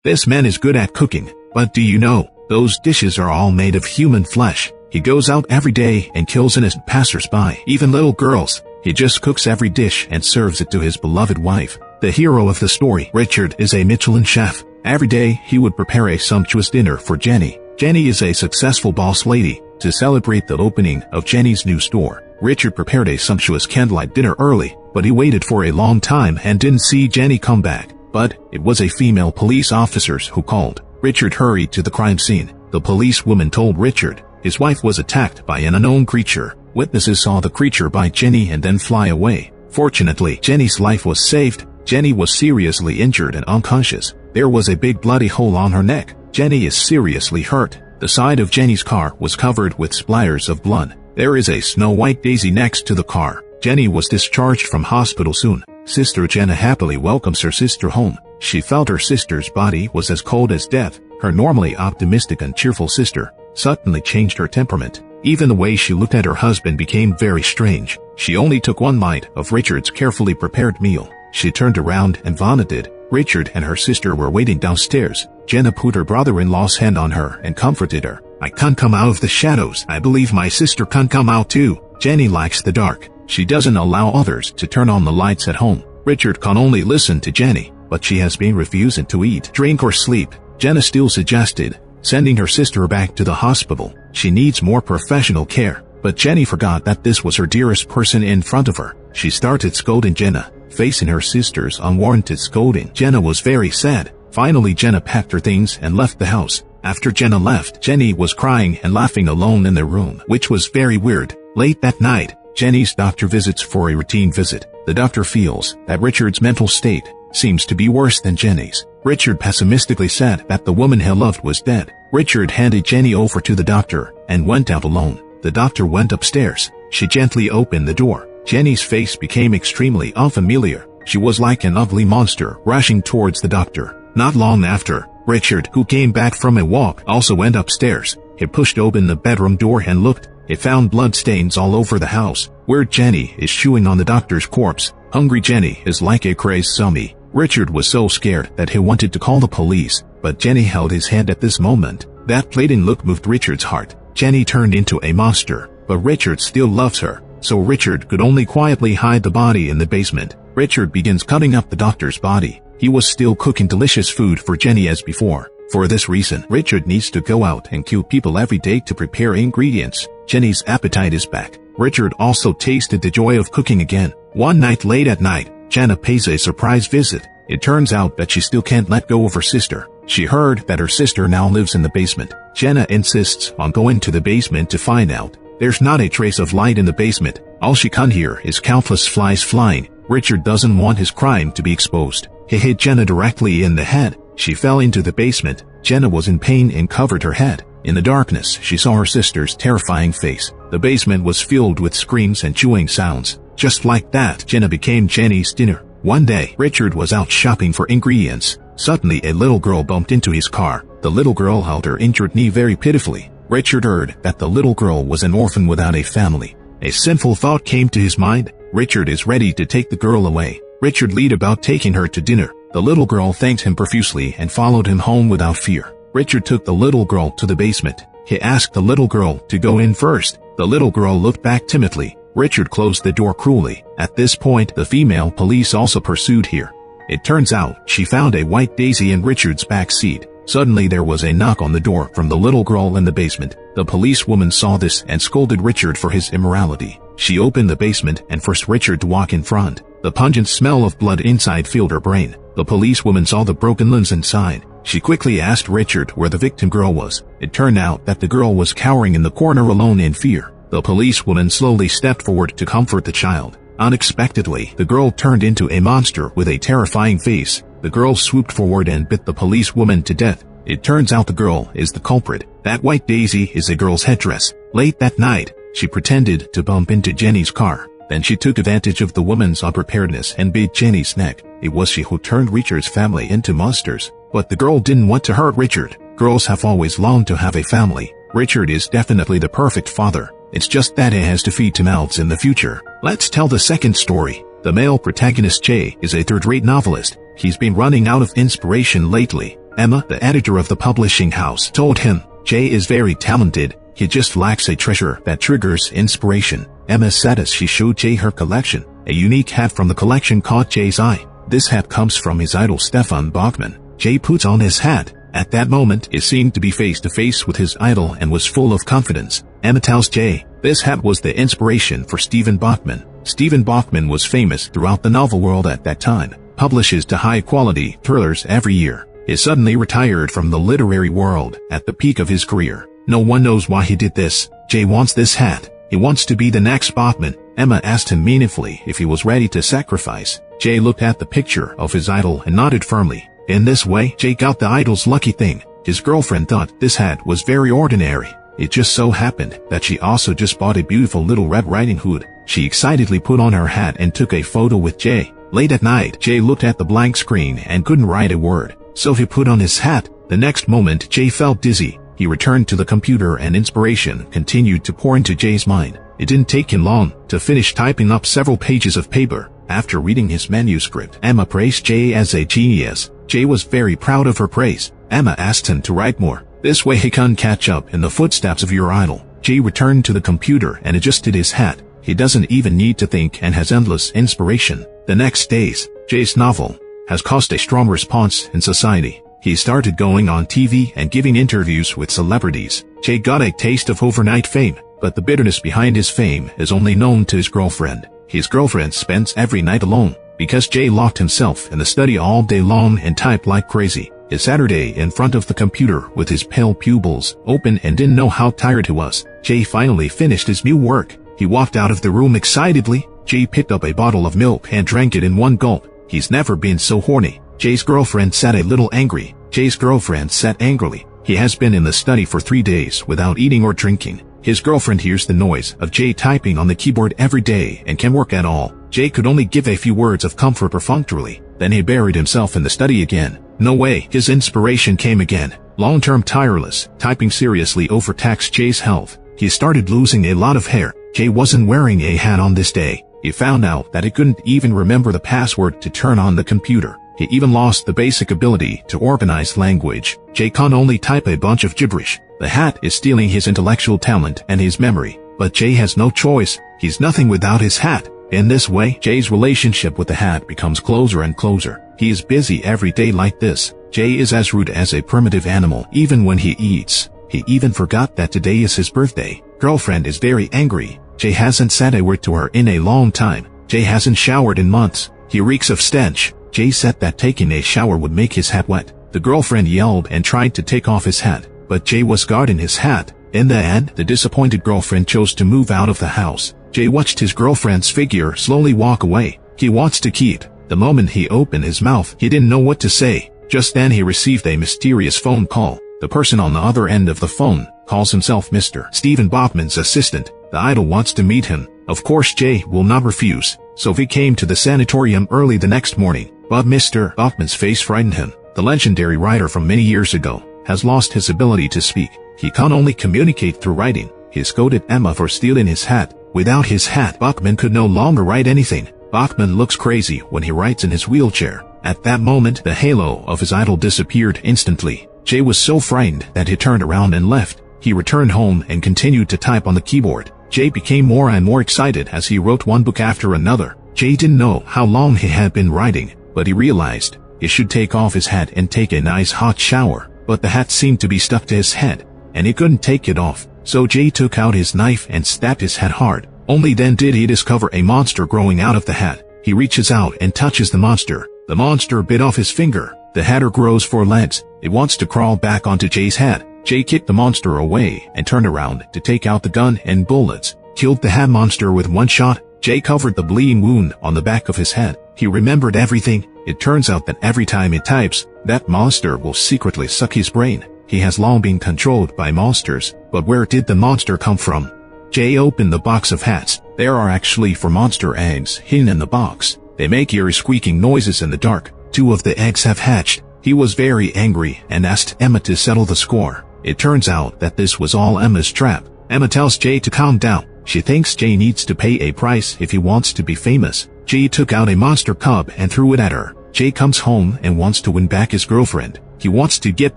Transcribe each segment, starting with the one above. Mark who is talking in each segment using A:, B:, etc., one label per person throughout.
A: This man is good at cooking, but do you know, those dishes are all made of human flesh. He goes out every day and kills innocent passers-by, even little girls. He just cooks every dish and serves it to his beloved wife. The hero of the story, Richard, is a Michelin chef. Every day, he would prepare a sumptuous dinner for Jenny. Jenny is a successful boss lady. To celebrate the opening of Jenny's new store, Richard prepared a sumptuous candlelight dinner early, but he waited for a long time and didn't see Jenny come back. But it was a female police officer who called. Richard hurried to the crime scene. The policewoman told Richard his wife was attacked by an unknown creature. Witnesses saw the creature bite Jenny and then fly away. Fortunately, Jenny's life was saved. Jenny was seriously injured and unconscious. There was a big bloody hole on her neck. Jenny is seriously hurt. The side of Jenny's car was covered with splatters of blood. There is a snow-white daisy next to the car. Jenny was discharged from hospital soon. Sister Jenna happily welcomes her sister home. She felt her sister's body was as cold as death. Her normally optimistic and cheerful sister suddenly changed her temperament. Even the way she looked at her husband became very strange. She only took one bite of Richard's carefully prepared meal. She turned around and vomited. Richard and her sister were waiting downstairs. Jenna put her brother-in-law's hand on her and comforted her. I can't come out of the shadows. I believe my sister can't come out too. Jenny likes the dark. She doesn't allow others to turn on the lights at home. Richard can only listen to Jenny, but she has been refusing to eat, drink or sleep. Jenna still suggested sending her sister back to the hospital. She needs more professional care. But Jenny forgot that this was her dearest person in front of her. She started scolding Jenna. Facing her sister's unwarranted scolding, Jenna was very sad. Finally, Jenna packed her things and left the house. After Jenna left, Jenny was crying and laughing alone in their room, which was very weird. Late that night, Jenny's doctor visits for a routine visit. The doctor feels that Richard's mental state seems to be worse than Jenny's. Richard pessimistically said that the woman he loved was dead. Richard handed Jenny over to the doctor and went out alone. The doctor went upstairs. She gently opened the door. Jenny's face became extremely unfamiliar. She was like an ugly monster rushing towards the doctor. Not long after, Richard, who came back from a walk, also went upstairs. He pushed open the bedroom door and looked. He found blood stains all over the house, where Jenny is chewing on the doctor's corpse. Hungry Jenny is like a crazed zombie. Richard was so scared that he wanted to call the police, but Jenny held his hand at this moment. That pleading look moved Richard's heart. Jenny turned into a monster, but Richard still loves her, so Richard could only quietly hide the body in the basement. Richard begins cutting up the doctor's body. He was still cooking delicious food for Jenny as before. For this reason, Richard needs to go out and kill people every day to prepare ingredients. Jenny's appetite is back. Richard also tasted the joy of cooking again. One night late at night, Jenna pays a surprise visit. It turns out that she still can't let go of her sister. She heard that her sister now lives in the basement. Jenna insists on going to the basement to find out. There's not a trace of light in the basement. All she can hear is countless flies flying. Richard doesn't want his crime to be exposed. He hit Jenna directly in the head. She fell into the basement. Jenna was in pain and covered her head. In the darkness, she saw her sister's terrifying face. The basement was filled with screams and chewing sounds. Just like that, Jenna became Jenny's dinner. One day, Richard was out shopping for ingredients. Suddenly, a little girl bumped into his car. The little girl held her injured knee very pitifully. Richard heard that the little girl was an orphan without a family. A sinful thought came to his mind. Richard is ready to take the girl away. Richard lied about taking her to dinner. The little girl thanked him profusely and followed him home without fear. Richard took the little girl to the basement. He asked the little girl to go in first. The little girl looked back timidly. Richard closed the door cruelly. At this point, the female police also pursued here. It turns out she found a white daisy in Richard's back seat. Suddenly there was a knock on the door from the little girl in the basement. The policewoman saw this and scolded Richard for his immorality. She opened the basement and forced Richard to walk in front. The pungent smell of blood inside filled her brain. The policewoman saw the broken limbs inside. She quickly asked Richard where the victim girl was. It turned out that the girl was cowering in the corner alone in fear. The policewoman slowly stepped forward to comfort the child. Unexpectedly, the girl turned into a monster with a terrifying face. The girl swooped forward and bit the policewoman to death. It turns out the girl is the culprit. That white daisy is a girl's headdress. Late that night, she pretended to bump into Jenny's car. Then she took advantage of the woman's unpreparedness and bit Jenny's neck. It was she who turned Richard's family into monsters. But the girl didn't want to hurt Richard. Girls have always longed to have a family. Richard is definitely the perfect father. It's just that he has to feed two mouths in the future. Let's tell the second story. The male protagonist Jay is a third-rate novelist. He's been running out of inspiration lately. Emma, the editor of the publishing house, told him, Jay is very talented, he just lacks a treasure that triggers inspiration. Emma said as she showed Jay her collection. A unique hat from the collection caught Jay's eye. This hat comes from his idol Stefan Bachmann. Jay puts on his hat. At that moment, he seemed to be face to face with his idol and was full of confidence. Emma tells Jay, this hat was the inspiration for Stephen Bachmann. Stephen Bachmann was famous throughout the novel world at that time, publishes to high-quality thrillers every year. He suddenly retired from the literary world at the peak of his career. No one knows why he did this. Jay wants this hat. He wants to be the next Bachmann. Emma asked him meaningfully if he was ready to sacrifice. Jay looked at the picture of his idol and nodded firmly. In this way, Jay got the idol's lucky thing. His girlfriend thought this hat was very ordinary. It just so happened that she also just bought a beautiful little Red Riding Hood. She excitedly put on her hat and took a photo with Jay. Late at night, Jay looked at the blank screen and couldn't write a word. So he put on his hat. The next moment, Jay felt dizzy. He returned to the computer and inspiration continued to pour into Jay's mind. It didn't take him long to finish typing up several pages of paper. After reading his manuscript, Emma praised Jay as a genius. Jay was very proud of her praise. Emma asked him to write more. This way he can catch up in the footsteps of your idol. Jay returned to the computer and adjusted his hat. He doesn't even need to think and has endless inspiration. The next days, Jay's novel has caused a strong response in society. He started going on TV and giving interviews with celebrities. Jay got a taste of overnight fame, but the bitterness behind his fame is only known to his girlfriend. His girlfriend spends every night alone because Jay locked himself in the study all day long and typed like crazy. His Saturday in front of the computer with his pale pupils open and didn't know how tired he was. Jay finally finished his new work. He walked out of the room excitedly. Jay picked up a bottle of milk and drank it in one gulp. He's never been so horny. Jay's girlfriend sat a little angry. Jay's girlfriend sat angrily. He has been in the study for 3 days without eating or drinking. His girlfriend hears the noise of Jay typing on the keyboard every day and can't work at all. Jay could only give a few words of comfort perfunctorily. Then he buried himself in the study again. No way, his inspiration came again. Long-term tireless, typing seriously overtaxed Jay's health. He started losing a lot of hair. Jay wasn't wearing a hat on this day. He found out that he couldn't even remember the password to turn on the computer. He even lost the basic ability to organize language. Jay can only type a bunch of gibberish. The hat is stealing his intellectual talent and his memory. But Jay has no choice. He's nothing without his hat. In this way, Jay's relationship with the hat becomes closer and closer. He is busy every day like this. Jay is as rude as a primitive animal even when he eats. He even forgot that today is his birthday. Girlfriend is very angry. Jay hasn't said a word to her in a long time. Jay hasn't showered in months. He reeks of stench. Jay said that taking a shower would make his hat wet. The girlfriend yelled and tried to take off his hat, but Jay was guarding his hat. In the end, the disappointed girlfriend chose to move out of the house. Jay watched his girlfriend's figure slowly walk away. He wants to keep. The moment he opened his mouth, he didn't know what to say. Just then he received a mysterious phone call. The person on the other end of the phone calls himself Mr. Stephen Bachmann's assistant. The idol wants to meet him. Of course Jay will not refuse. So he came to the sanatorium early the next morning. But Mr. Bachmann's face frightened him. The legendary writer from many years ago has lost his ability to speak. He can only communicate through writing. He scolded Emma for stealing his hat. Without his hat, Bachmann could no longer write anything. Bachmann looks crazy when he writes in his wheelchair. At that moment, the halo of his idol disappeared instantly. Jay was so frightened that he turned around and left. He returned home and continued to type on the keyboard. Jay became more and more excited as he wrote one book after another. Jay didn't know how long he had been writing, but he realized he should take off his hat and take a nice hot shower. But the hat seemed to be stuck to his head, and he couldn't take it off. So Jay took out his knife and stabbed his head hard. Only then did he discover a monster growing out of the hat. He reaches out and touches the monster. The monster bit off his finger. The hatter grows 4 legs. It wants to crawl back onto Jay's head. Jay kicked the monster away and turned around to take out the gun and bullets. Killed the hat monster with one shot. Jay covered the bleeding wound on the back of his head. He remembered everything. It turns out that every time he types, that monster will secretly suck his brain. He has long been controlled by monsters, but where did the monster come from? Jay opened the box of hats. There are actually 4 monster eggs hidden in the box. They make eerie squeaking noises in the dark. 2 of the eggs have hatched. He was very angry and asked Emma to settle the score. It turns out that this was all Emma's trap. Emma tells Jay to calm down. She thinks Jay needs to pay a price if he wants to be famous. Jay took out a monster cub and threw it at her. Jay comes home and wants to win back his girlfriend. He wants to get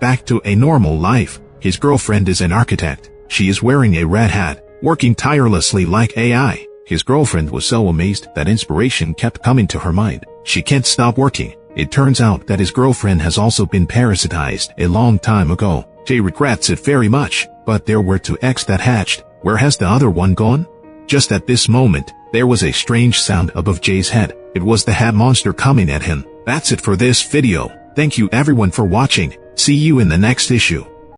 A: back to a normal life. His girlfriend is an architect. She is wearing a red hat, working tirelessly like AI. His girlfriend was so amazed that inspiration kept coming to her mind. She can't stop working. It turns out that his girlfriend has also been parasitized a long time ago. Jay regrets it very much, but there were two eggs that hatched. Where has the other one gone? Just at this moment, there was a strange sound above Jay's head. It was the hat monster coming at him. That's it for this video. Thank you everyone for watching. See you in the next issue.